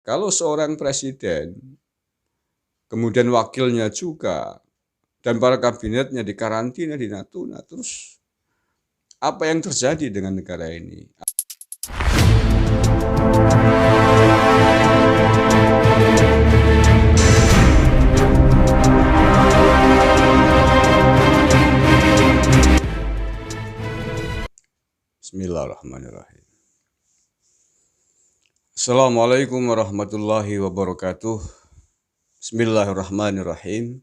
kalau seorang presiden, kemudian wakilnya juga, dan para kabinetnya dikarantina di Natuna, terus apa yang terjadi dengan negara ini? Bismillahirrahmanirrahim. Assalamualaikum warahmatullahi wabarakatuh. Bismillahirrahmanirrahim.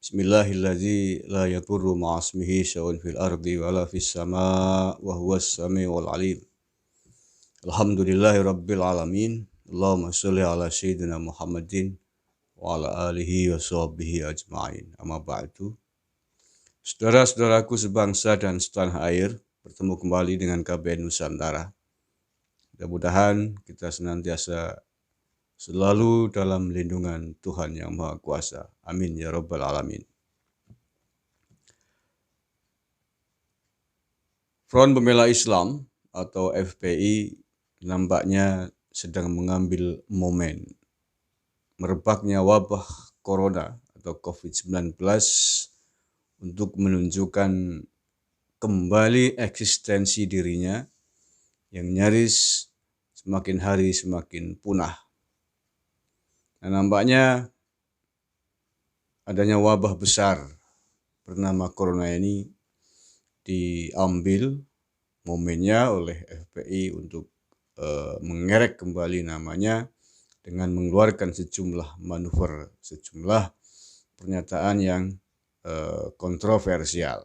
Bismillahilladzi la yadurru ma'asmihi syai'un fil ardi wala fis sama' wa huwas samiul alim. Alhamdulillahi rabbil alamin. Allahumma sholli ala sayyidina Muhammadin wa ala alihi wa sahbihi ajma'in. Amma ba'du. Saudara-saudaraku sebangsa dan setanah air, bertemu kembali dengan KBN Nusantara. Mudah-mudahan kita senantiasa selalu dalam lindungan Tuhan Yang Maha Kuasa. Amin ya rabbal alamin. Front Pembela Islam atau FPI nampaknya sedang mengambil momen merebaknya wabah corona atau COVID-19 untuk menunjukkan kembali eksistensi dirinya yang nyaris semakin hari semakin punah. Nah, nampaknya adanya wabah besar bernama corona ini diambil momennya oleh FPI untuk mengerek kembali namanya dengan mengeluarkan sejumlah manuver, sejumlah pernyataan yang kontroversial.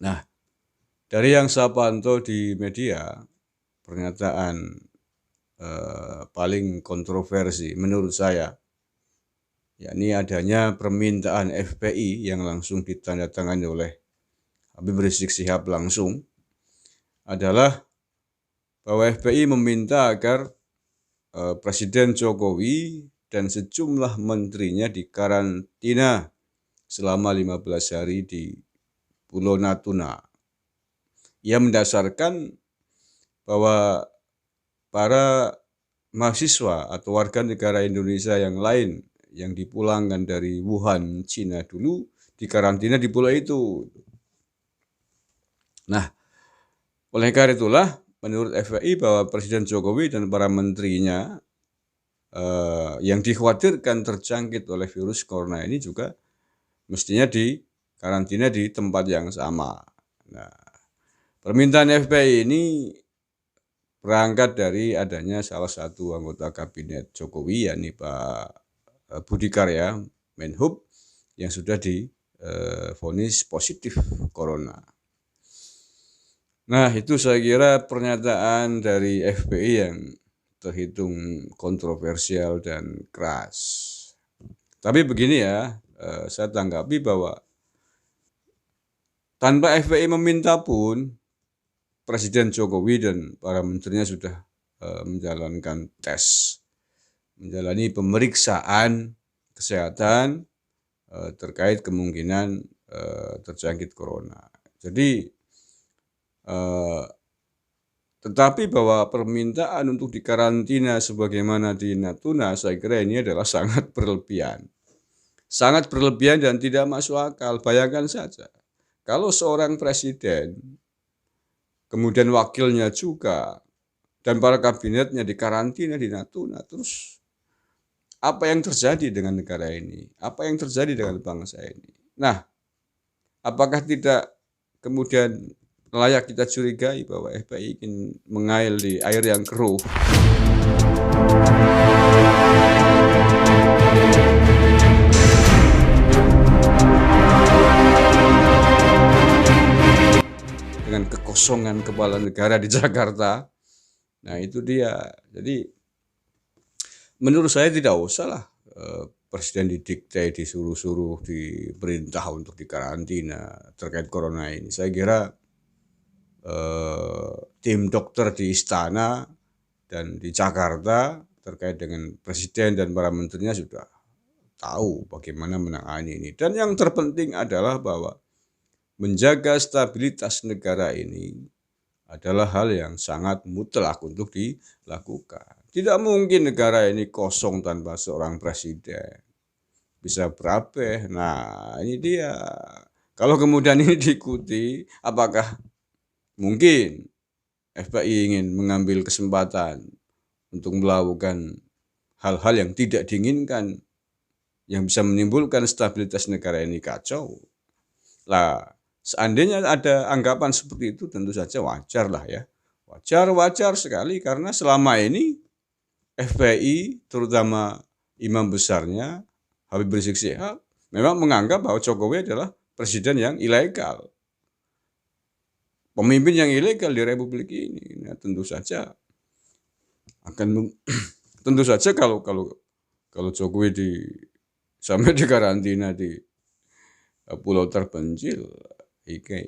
Nah, dari yang saya pantau di media, pernyataan paling kontroversi menurut saya, yakni adanya permintaan FPI yang langsung ditandatangani oleh Habib Rizik Syihab langsung, adalah bahwa FPI meminta agar Presiden Jokowi dan sejumlah menterinya dikarantina selama 15 hari di Pulau Natuna. Ia mendasarkan bahwa para mahasiswa atau warga negara Indonesia yang lain yang dipulangkan dari Wuhan, Cina dulu dikarantina di pulau itu. Nah, oleh karena itulah menurut FPI bahwa Presiden Jokowi dan para menterinya yang dikhawatirkan terjangkit oleh virus corona ini juga mestinya dikarantina di tempat yang sama. Nah, permintaan FPI ini berangkat dari adanya salah satu anggota kabinet Jokowi, yakni Pak Budi Karya, Menhub, yang sudah divonis positif corona. Nah, itu saya kira pernyataan dari FPI yang terhitung kontroversial dan keras. Tapi begini ya, saya tanggapi bahwa tanpa FPI meminta pun, Presiden Jokowi dan para menterinya sudah menjalankan tes, menjalani pemeriksaan kesehatan terkait kemungkinan terjangkit corona. Jadi, tetapi bahwa permintaan untuk dikarantina sebagaimana di Natuna, saya kira ini adalah sangat berlebihan. Sangat berlebihan dan tidak masuk akal. Bayangkan saja, kalau seorang presiden, kemudian wakilnya juga, dan para kabinetnya dikarantina di Natuna, terus apa yang terjadi dengan negara ini? Apa yang terjadi dengan bangsa ini? Nah, apakah tidak kemudian layak kita curigai bahwa FPI ingin mengail di air yang keruh? Dengan kekosongan kepala negara di Jakarta. Nah, itu dia. Jadi menurut saya tidak usahlah presiden didikte, disuruh-suruh, diperintah untuk dikarantina terkait corona ini. Saya kira tim dokter di istana dan di Jakarta terkait dengan presiden dan para menterinya sudah tahu bagaimana menangani ini. Dan yang terpenting adalah bahwa menjaga stabilitas negara ini adalah hal yang sangat mutlak untuk dilakukan. Tidak mungkin negara ini kosong tanpa seorang presiden. Bisa berapa? Nah, ini dia. Kalau kemudian ini diikuti, apakah mungkin FPI ingin mengambil kesempatan untuk melakukan hal-hal yang tidak diinginkan, yang bisa menimbulkan stabilitas negara ini kacau? Lah, seandainya ada anggapan seperti itu, tentu saja wajar lah ya. Wajar sekali, karena selama ini FPI, terutama imam besarnya Habib Rizik Syihab, memang menganggap bahwa Jokowi adalah presiden yang ilegal, pemimpin yang ilegal di Republik ini. Nah, tentu saja tentu saja kalau Jokowi sampai di karantina di pulau terpencil,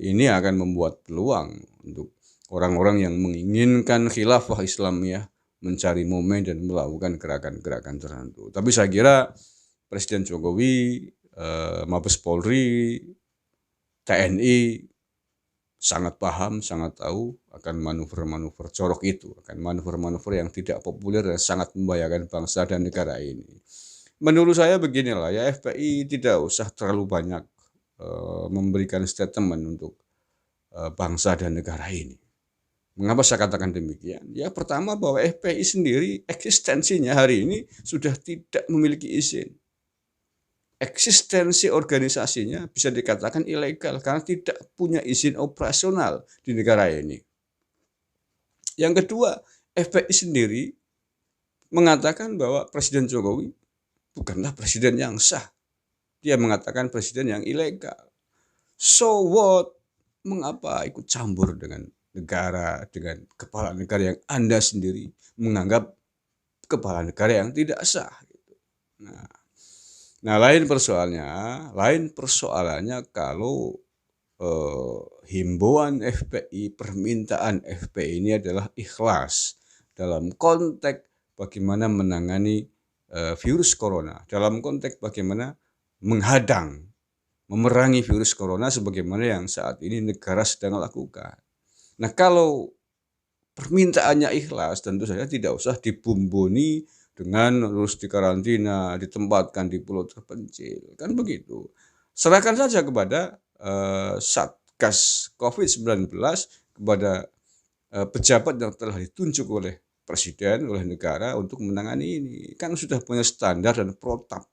ini akan membuat peluang untuk orang-orang yang menginginkan khilafah Islamiyah mencari momen dan melakukan gerakan-gerakan tertentu. Tapi saya kira Presiden Jokowi, Mabes Polri, TNI sangat paham, sangat tahu akan manuver-manuver jorok itu, akan manuver-manuver yang tidak populer dan sangat membahayakan bangsa dan negara ini. Menurut saya beginilah ya, FPI tidak usah terlalu banyak memberikan statement untuk bangsa dan negara ini. Mengapa saya katakan demikian? Ya, pertama bahwa FPI sendiri eksistensinya hari ini sudah tidak memiliki izin. Eksistensi organisasinya bisa dikatakan ilegal karena tidak punya izin operasional di negara ini. Yang kedua, FPI sendiri mengatakan bahwa Presiden Jokowi bukanlah presiden yang sah. Dia mengatakan presiden yang ilegal. So what? Mengapa ikut campur dengan negara, dengan kepala negara yang Anda sendiri menganggap kepala negara yang tidak sah? Nah, lain persoalannya kalau himbauan FPI, permintaan FPI ini adalah ikhlas dalam konteks bagaimana menangani virus corona, dalam konteks bagaimana menghadang, memerangi virus corona sebagaimana yang saat ini negara sedang lakukan. Nah, kalau permintaannya ikhlas, tentu saja tidak usah dibumbuni dengan harus dikarantina, ditempatkan di pulau terpencil, kan begitu. Serahkan saja kepada Satgas COVID-19, kepada pejabat yang telah ditunjuk oleh presiden, oleh negara untuk menangani ini. Kan sudah punya standar dan protap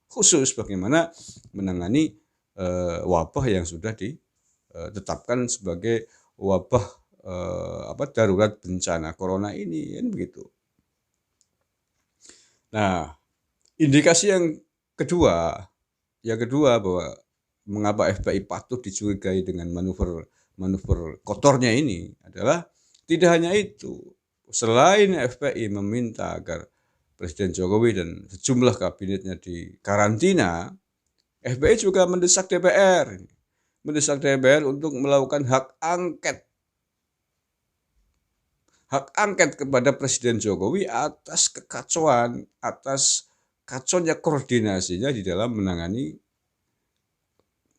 khusus bagaimana menangani wabah yang sudah ditetapkan sebagai wabah darurat bencana corona ini, kan begitu. Nah, indikasi yang kedua bahwa mengapa FPI patut dicurigai dengan manuver kotornya ini adalah tidak hanya itu. Selain FPI meminta agar Presiden Jokowi dan sejumlah kabinetnya dikarantina, FPI juga mendesak DPR untuk melakukan hak angket kepada Presiden Jokowi atas kekacauan, atas kacaunya koordinasinya di dalam menangani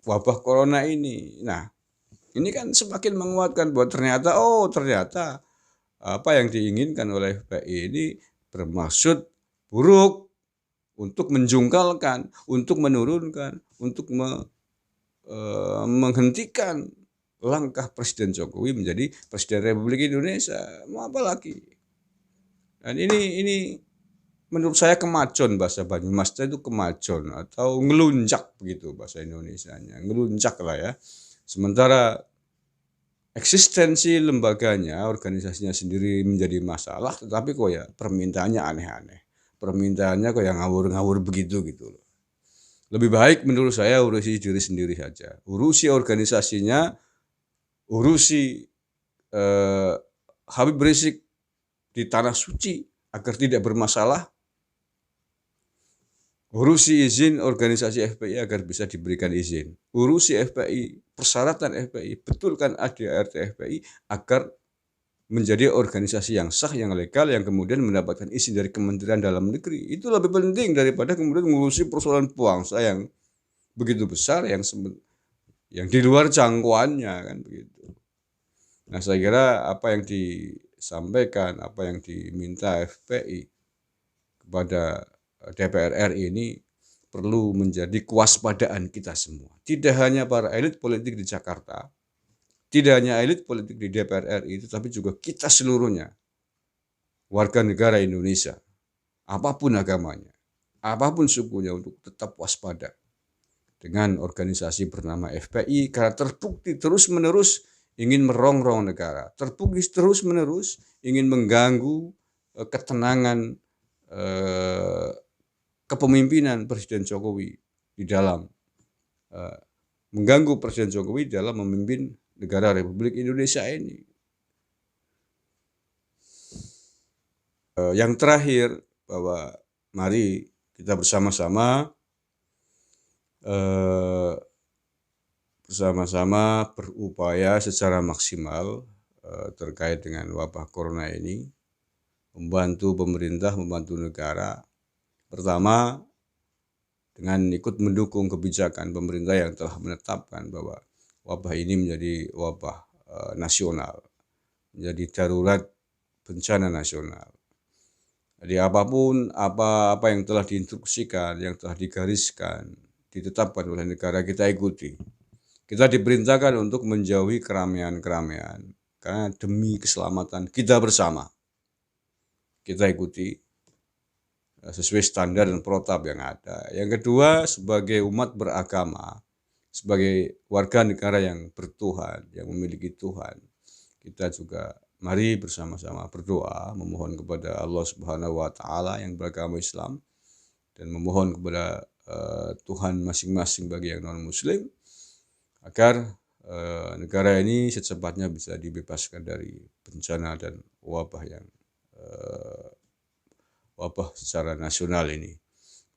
wabah corona ini. Nah, ini kan semakin menguatkan bahwa ternyata apa yang diinginkan oleh FPI ini bermaksud buruk, untuk menjungkalkan, untuk menurunkan, untuk menghentikan langkah Presiden Jokowi menjadi Presiden Republik Indonesia. Mau apa lagi? Dan ini menurut saya kemajon, bahasa Banyumasnya itu kemajon atau ngelunjak begitu bahasa Indonesianya. Ngelunjak lah ya. Sementara eksistensi lembaganya, organisasinya sendiri menjadi masalah, tetapi kok ya permintaannya aneh-aneh. Permintaannya kok yang ngawur-ngawur begitu gitu loh. Lebih baik menurut saya urusi diri sendiri saja. Urusi organisasinya, urusi Habib Rizik di tanah suci agar tidak bermasalah. Urusi izin organisasi FPI agar bisa diberikan izin. Urusi FPI, persyaratan FPI, betulkan ADART FPI agar menjadi organisasi yang sah, yang legal, yang kemudian mendapatkan izin dari Kementerian Dalam Negeri. Itu lebih penting daripada kemudian mengurusi persoalan bangsa yang begitu besar, yang di luar jangkauannya, kan begitu. Nah, saya kira apa yang disampaikan, apa yang diminta FPI kepada DPR RI ini perlu menjadi kewaspadaan kita semua. Tidak hanya para elit politik di Jakarta, tidak hanya elit politik di DPR RI, tetapi juga kita seluruhnya, warga negara Indonesia, apapun agamanya, apapun sukunya, untuk tetap waspada dengan organisasi bernama FPI, karena terbukti terus-menerus ingin merongrong negara, terbukti terus-menerus ingin mengganggu ketenangan kepemimpinan Presiden Jokowi di dalam mengganggu Presiden Jokowi dalam memimpin negara Republik Indonesia ini. Yang terakhir, bahwa mari kita bersama-sama berupaya secara maksimal terkait dengan wabah corona ini, membantu pemerintah, membantu negara. Pertama, dengan ikut mendukung kebijakan pemerintah yang telah menetapkan bahwa wabah ini menjadi wabah nasional, menjadi darurat bencana nasional. Jadi apapun apa yang telah diinstruksikan, yang telah digariskan, ditetapkan oleh negara, kita ikuti. Kita diperintahkan untuk menjauhi keramaian-keramaian karena demi keselamatan kita bersama. Kita ikuti sesuai standar dan protap yang ada. Yang kedua, sebagai umat beragama, sebagai warga negara yang bertuhan, yang memiliki Tuhan, kita juga mari bersama-sama berdoa, memohon kepada Allah Subhanahu wa Ta'ala yang beragama Islam, dan memohon kepada Tuhan masing-masing bagi yang non-Muslim, agar negara ini secepatnya bisa dibebaskan dari bencana dan wabah yang wabah secara nasional ini.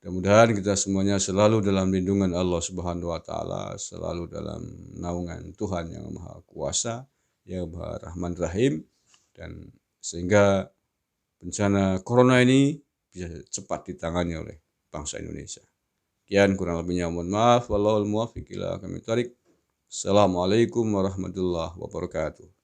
Mudah-mudahan kita semuanya selalu dalam lindungan Allah Subhanahu wa Ta'ala, selalu dalam naungan Tuhan yang Maha Kuasa, yang Maha Rahman Rahim, dan sehingga bencana corona ini bisa cepat ditangani oleh bangsa Indonesia. Sekian, kurang lebihnya mohon maaf. Wallahul muwaffiq ila aqwamit thoriq. Assalamualaikum warahmatullahi wabarakatuh.